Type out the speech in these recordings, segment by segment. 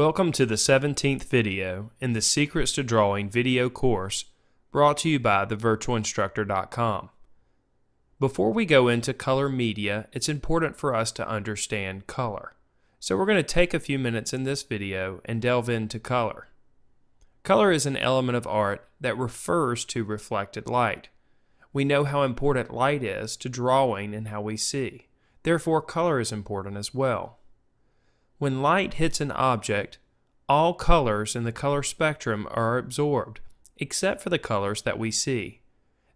Welcome to the 17th video in the Secrets to Drawing video course brought to you by thevirtualinstructor.com. Before we go into color media, it's important for us to understand color. So we're going to take a few minutes in this video and delve into color. Color is an element of art that refers to reflected light. We know how important light is to drawing and how we see. Therefore, color is important as well. When light hits an object, all colors in the color spectrum are absorbed, except for the colors that we see.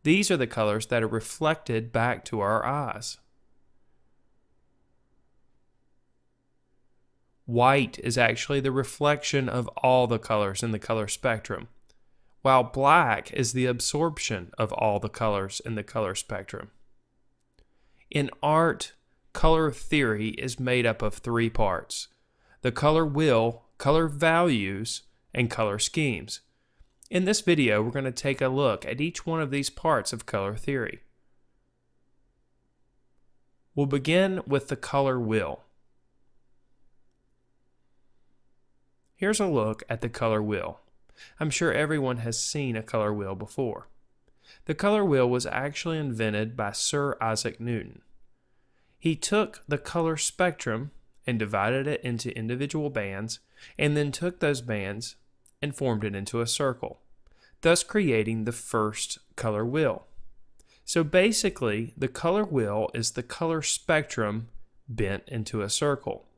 These are the colors that are reflected back to our eyes. White is actually the reflection of all the colors in the color spectrum, while black is the absorption of all the colors in the color spectrum. In art, color theory is made up of three parts: the color wheel, color values, and color schemes. In this video, we're going to take a look at each one of these parts of color theory. We'll begin with the color wheel. Here's a look at the color wheel. I'm sure everyone has seen a color wheel before. The color wheel was actually invented by Sir Isaac Newton. He took the color spectrum and divided it into individual bands, and then took those bands and formed it into a circle, thus creating the first color wheel. So basically, the color wheel is the color spectrum bent into a circle.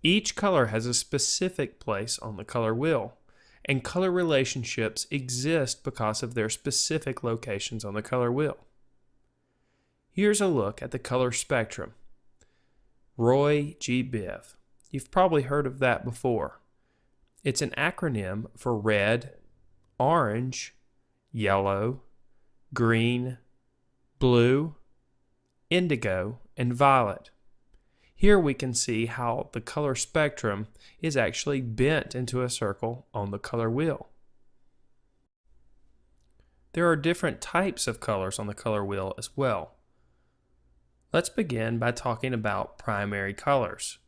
Each color has a specific place on the color wheel, and color relationships exist because of their specific locations on the color wheel. Here's a look at the color spectrum. Roy G. Biv. You've probably heard of that before. It's an acronym for red, orange, yellow, green, blue, indigo, and violet. Here we can see how the color spectrum is actually bent into a circle on the color wheel. There are different types of colors on the color wheel as well. Let's begin by talking about primary colors.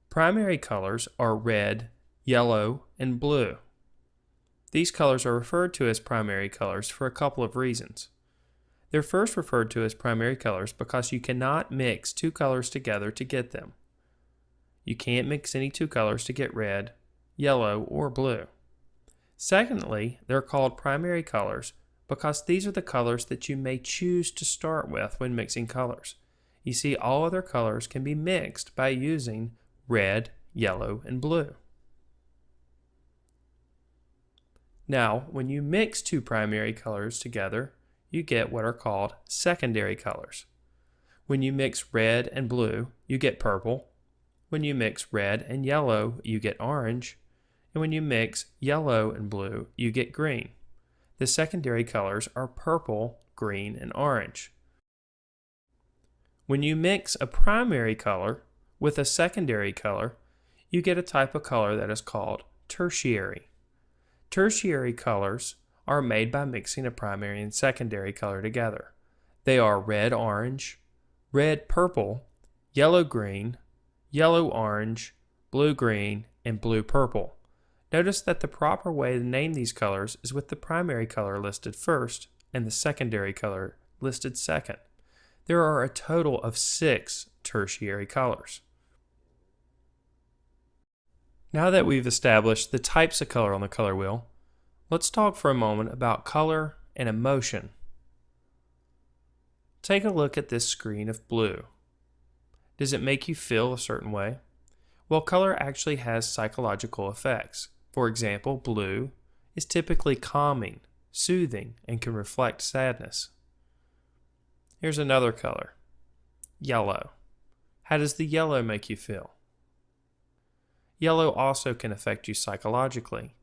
Primary colors are red, yellow, and blue. These colors are referred to as primary colors for a couple of reasons. They're first referred to as primary colors because you cannot mix two colors together to get them. You can't mix any two colors to get red, yellow, or blue. Secondly, they're called primary colors because these are the colors that you may choose to start with when mixing colors. You see, all other colors can be mixed by using red, yellow, and blue. Now, when you mix two primary colors together, you get what are called secondary colors. When you mix red and blue, you get purple. When you mix red and yellow, you get orange. And when you mix yellow and blue, you get green. The secondary colors are purple, green, and orange. When you mix a primary color with a secondary color, you get a type of color that is called tertiary. Tertiary colors are made by mixing a primary and secondary color together. They are red-orange, red-purple, yellow-green, yellow-orange, blue-green, and blue-purple. Notice that the proper way to name these colors is with the primary color listed first and the secondary color listed second. There are a total of 6 tertiary colors. Now that we've established the types of color on the color wheel, let's talk for a moment about color and emotion. Take a look at this screen of blue. Does it make you feel a certain way? Well, color actually has psychological effects. For example, blue is typically calming, soothing, and can reflect sadness. Here's another color, yellow. How does the yellow make you feel? Yellow also can affect you psychologically.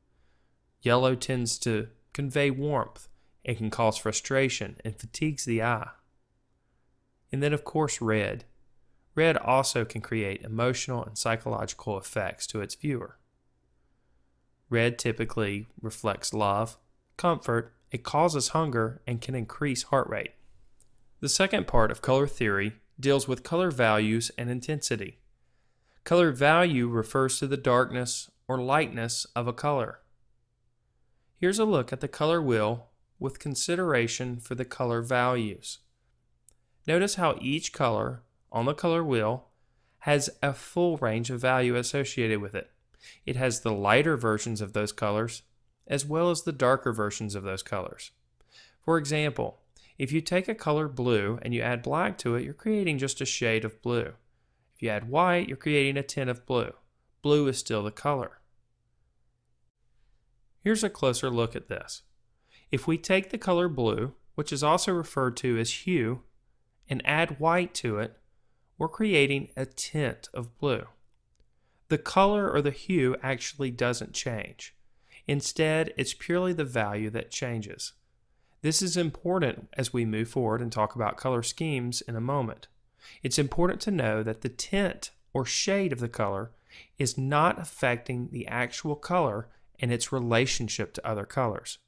Yellow tends to convey warmth. It can cause frustration and fatigues the eye. And then, of course, red. Red also can create emotional and psychological effects to its viewer. Red typically reflects love, comfort, it causes hunger, and can increase heart rate. The second part of color theory deals with color values and intensity. Color value refers to the darkness or lightness of a color. Here's a look at the color wheel with consideration for the color values. Notice how each color on the color wheel has a full range of value associated with it. It has the lighter versions of those colors as well as the darker versions of those colors. For example, if you take a color blue and you add black to it, you're creating just a shade of blue. If you add white, you're creating a tint of blue. Blue is still the color. Here's a closer look at this. If we take the color blue, which is also referred to as hue, and add white to it, we're creating a tint of blue. The color or the hue actually doesn't change. Instead, it's purely the value that changes. This is important as we move forward and talk about color schemes in a moment. It's important to know that the tint or shade of the color is not affecting the actual color and its relationship to other colors.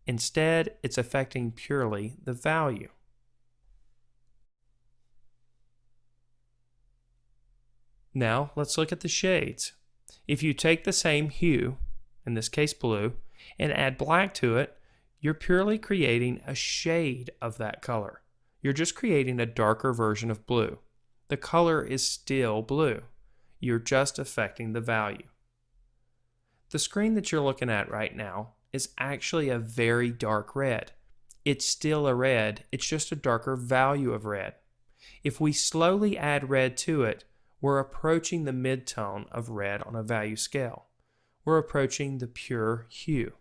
Instead, it's affecting purely the value. Now, let's look at the shades. If you take the same hue, in this case blue, and add black to it, you're purely creating a shade of that color. You're just creating a darker version of blue. The color is still blue. You're just affecting the value. The screen that you're looking at right now is actually a very dark red. It's still a red, it's just a darker value of red. If we slowly add red to it, we're approaching the midtone of red on a value scale. We're approaching the pure hue.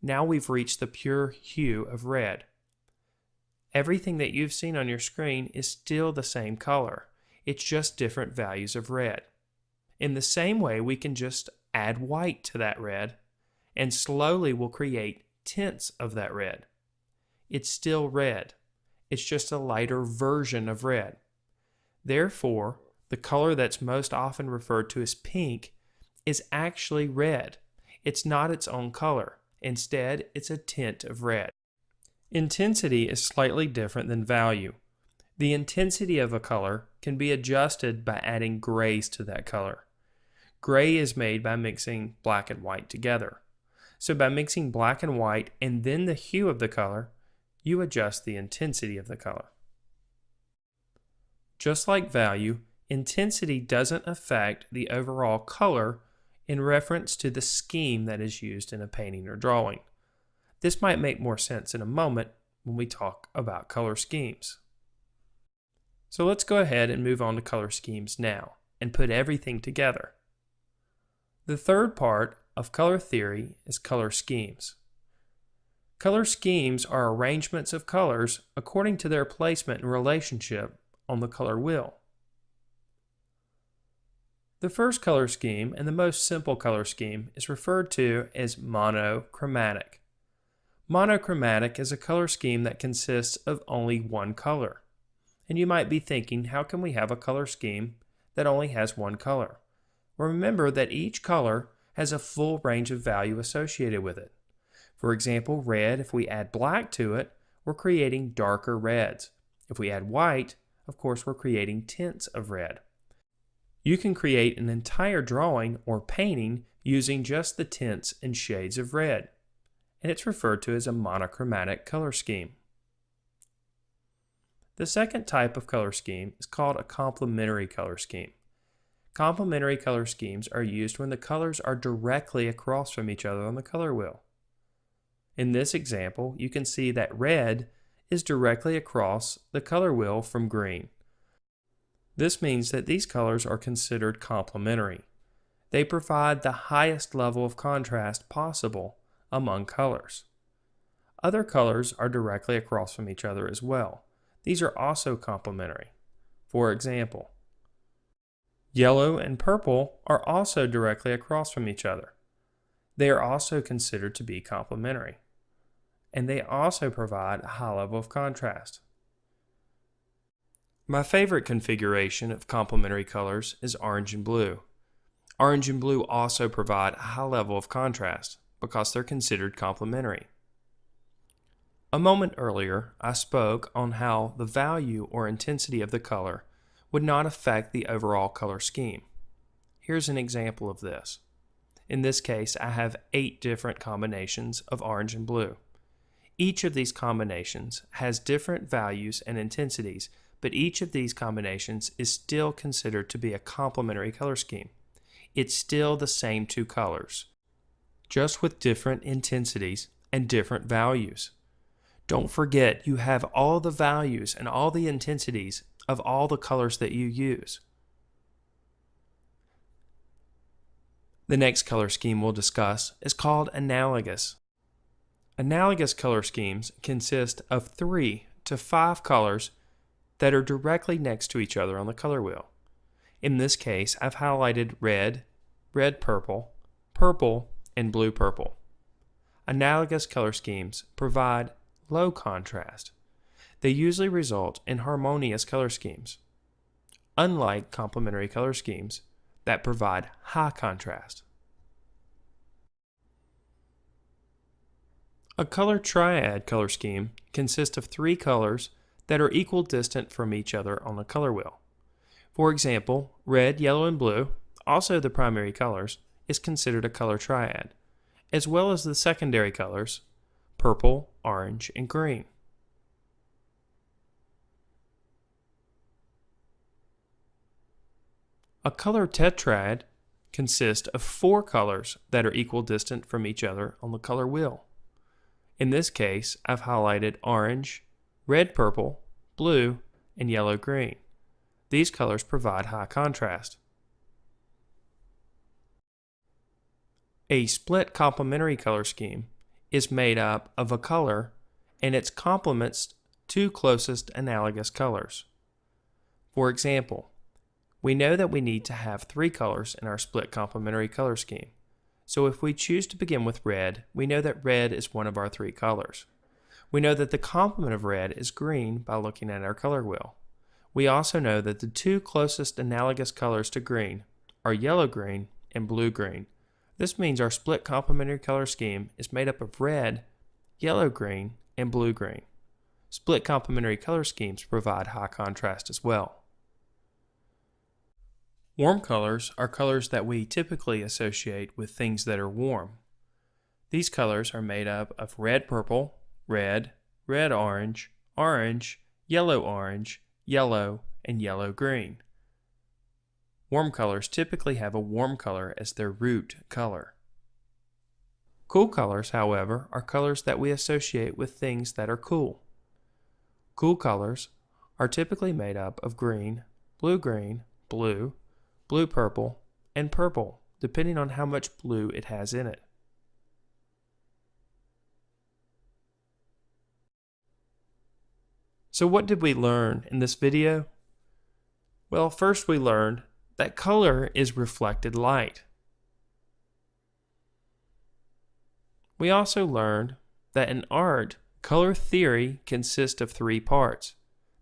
Now we've reached the pure hue of red. Everything that you've seen on your screen is still the same color. It's just different values of red. In the same way, we can just add white to that red, and slowly we'll create tints of that red. It's still red. It's just a lighter version of red. Therefore, the color that's most often referred to as pink is actually red. It's not its own color. Instead, it's a tint of red. Intensity is slightly different than value. The intensity of a color can be adjusted by adding grays to that color. Gray is made by mixing black and white together. So by mixing black and white and then the hue of the color, you adjust the intensity of the color. Just like value, intensity doesn't affect the overall color in reference to the scheme that is used in a painting or drawing. This might make more sense in a moment when we talk about color schemes. So let's go ahead and move on to color schemes now and put everything together. The third part of color theory is color schemes. Color schemes are arrangements of colors according to their placement and relationship on the color wheel. The first color scheme and the most simple color scheme is referred to as monochromatic. Monochromatic is a color scheme that consists of only one color. And you might be thinking, how can we have a color scheme that only has one color? Remember that each color has a full range of value associated with it. For example, red, if we add black to it, we're creating darker reds. If we add white, of course, we're creating tints of red. You can create an entire drawing or painting using just the tints and shades of red, and it's referred to as a monochromatic color scheme. The second type of color scheme is called a complementary color scheme. Complementary color schemes are used when the colors are directly across from each other on the color wheel. In this example, you can see that red is directly across the color wheel from green. This means that these colors are considered complementary. They provide the highest level of contrast possible among colors. Other colors are directly across from each other as well. These are also complementary. For example, yellow and purple are also directly across from each other. They are also considered to be complementary, and they also provide a high level of contrast. My favorite configuration of complementary colors is orange and blue. Orange and blue also provide a high level of contrast because they're considered complementary. A moment earlier, I spoke on how the value or intensity of the color would not affect the overall color scheme. Here's an example of this. In this case, I have 8 different combinations of orange and blue. Each of these combinations has different values and intensities, but each of these combinations is still considered to be a complementary color scheme. It's still the same 2 colors, just with different intensities and different values. Don't forget, you have all the values and all the intensities of all the colors that you use. The next color scheme we'll discuss is called analogous. Analogous color schemes consist of 3 to 5 colors that are directly next to each other on the color wheel. In this case, I've highlighted red, red-purple, purple, and blue-purple. Analogous color schemes provide low contrast. They usually result in harmonious color schemes, unlike complementary color schemes that provide high contrast. A color triad color scheme consists of 3 colors that are equal distant from each other on the color wheel. For example, red, yellow, and blue, also the primary colors, is considered a color triad, as well as the secondary colors, purple, orange, and green. A color tetrad consists of 4 colors that are equal distant from each other on the color wheel. In this case, I've highlighted orange, red-purple, blue, and yellow-green. These colors provide high contrast. A split complementary color scheme is made up of a color and its complements 2 closest analogous colors. For example, we know that we need to have 3 colors in our split complementary color scheme. So if we choose to begin with red, we know that red is one of our 3 colors. We know that the complement of red is green by looking at our color wheel. We also know that the 2 closest analogous colors to green are yellow-green and blue-green. This means our split complementary color scheme is made up of red, yellow-green, and blue-green. Split complementary color schemes provide high contrast as well. Warm colors are colors that we typically associate with things that are warm. These colors are made up of red-purple, red, red-orange, orange, yellow-orange, yellow, and yellow-green. Warm colors typically have a warm color as their root color. Cool colors, however, are colors that we associate with things that are cool. Cool colors are typically made up of green, blue-green, blue, blue-purple, and purple, depending on how much blue it has in it. So what did we learn in this video? Well, first we learned that color is reflected light. We also learned that in art, color theory consists of 3 parts: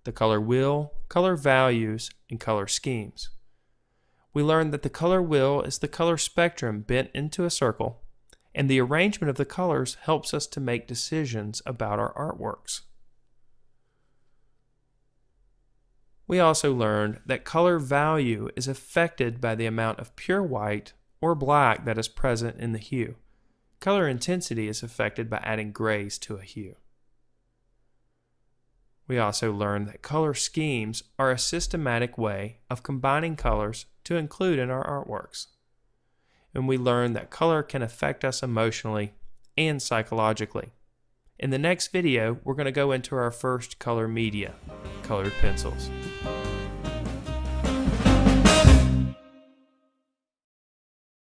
the color wheel, color values, and color schemes. We learned that the color wheel is the color spectrum bent into a circle, and the arrangement of the colors helps us to make decisions about our artworks. We also learned that color value is affected by the amount of pure white or black that is present in the hue. Color intensity is affected by adding grays to a hue. We also learned that color schemes are a systematic way of combining colors to include in our artworks. And we learned that color can affect us emotionally and psychologically. In the next video, we're going to go into our first color media, colored pencils.